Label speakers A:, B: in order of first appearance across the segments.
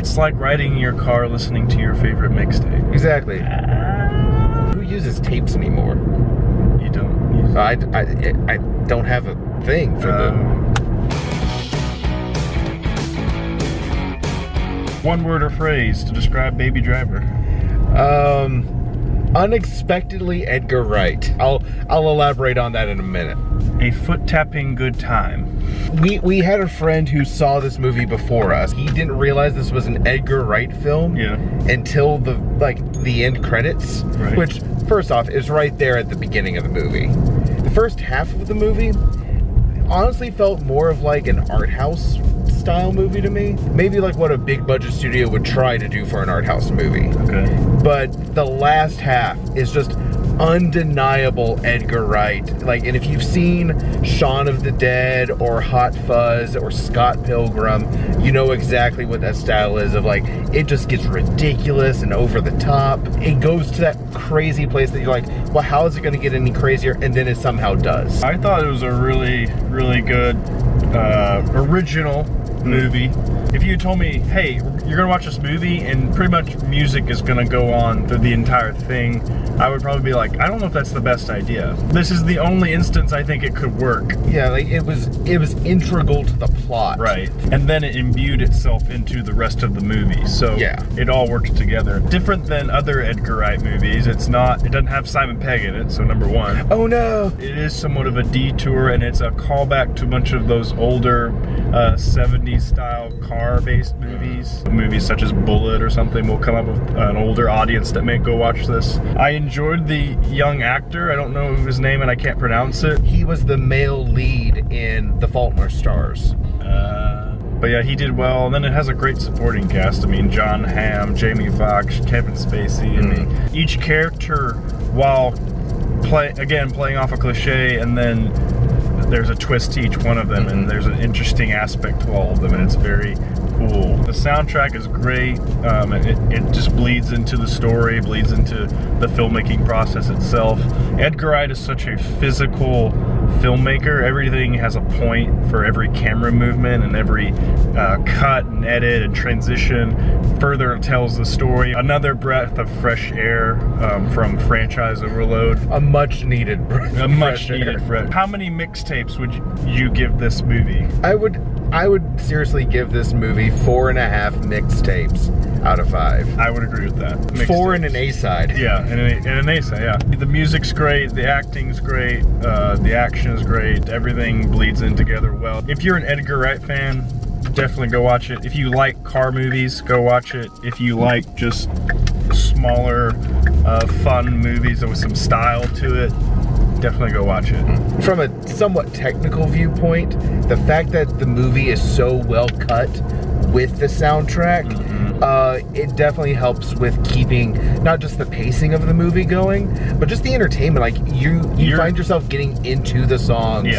A: It's like riding in your car listening to your favorite mixtape.
B: Exactly. Who uses tapes anymore?
A: You don't use
B: I don't have a thing for
A: One word or phrase to describe Baby Driver.
B: Unexpectedly Edgar Wright. I'll elaborate on that in a minute.
A: A foot-tapping good time.
B: We had a friend who saw this movie before us. He didn't realize this was an Edgar Wright film until the end credits, which first off is right there at the beginning of the movie. The first half of the movie honestly felt more of like an art house style movie to me. Maybe like what a big budget studio would try to do for an art house movie.
A: Okay.
B: But the last half is just undeniable Edgar Wright. Like, and if you've seen Shaun of the Dead or Hot Fuzz or Scott Pilgrim, you know exactly what that style is of like, it just gets ridiculous and over the top. It goes to that crazy place that you're like, well, how is it going to get any crazier? And then it somehow does.
A: I thought it was a really, really good original movie. If you told me, hey, you're gonna watch this movie and pretty much music is gonna go on through the entire thing, I would probably be like, I don't know if that's the best idea. This is the only instance I think it could work.
B: Yeah, like it was integral to the plot.
A: Right. And then it imbued itself into the rest of the movie. So it all worked together. Different than other Edgar Wright movies, it doesn't have Simon Pegg in it, so number one.
B: Oh no!
A: It is somewhat of a detour, and it's a callback to a bunch of those older 70s style car-based movies. Movies such as Bullet or something will come up with an older audience that may go watch this. I enjoyed the young actor. I don't know his name and I can't pronounce it.
B: He was the male lead in The Fault in Our Stars.
A: But yeah, he did well. And then it has a great supporting cast. I mean, John Hamm, Jamie Foxx, Kevin Spacey. I mean, each character, while playing off a cliche, and then there's a twist to each one of them, and there's an interesting aspect to all of them, and it's very cool. The soundtrack is great. It just bleeds into the story, bleeds into the filmmaking process itself. Edgar Wright is such a physical filmmaker. Everything has a point for every camera movement, and every cut and edit and transition further tells the story. Another breath of fresh air from franchise overload.
B: A much needed breath.
A: A much needed breath. How many mixtapes would you give this movie?
B: I would seriously give this movie 4.5 mixtapes out of 5.
A: I would agree with that.
B: 4 and an A-side.
A: Yeah, and an A-side, yeah. The music's great, the acting's great, the action is great, everything bleeds in together well. If you're an Edgar Wright fan, definitely go watch it. If you like car movies, go watch it. If you like just smaller, fun movies with some style to it, definitely go watch it. From a somewhat technical viewpoint, the fact that the movie is so well cut with the soundtrack, it definitely helps with keeping not just the pacing of the movie going, but just the entertainment. Like you find yourself getting into the songs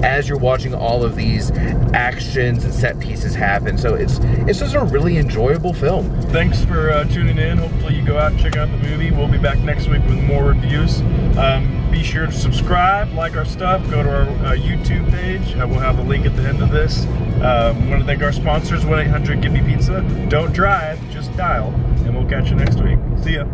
A: as you're watching all of these actions and set pieces happen. So it's just a really enjoyable film. Thanks for tuning in. Hopefully you go out and check out the movie. We'll be back next week with more reviews. Be sure to subscribe, like our stuff, go to our YouTube page. We'll have a link at the end of this. Want to thank our sponsors, 1-800-GIVE-ME-PIZZA. Don't drive, just dial, and we'll catch you next week. See ya.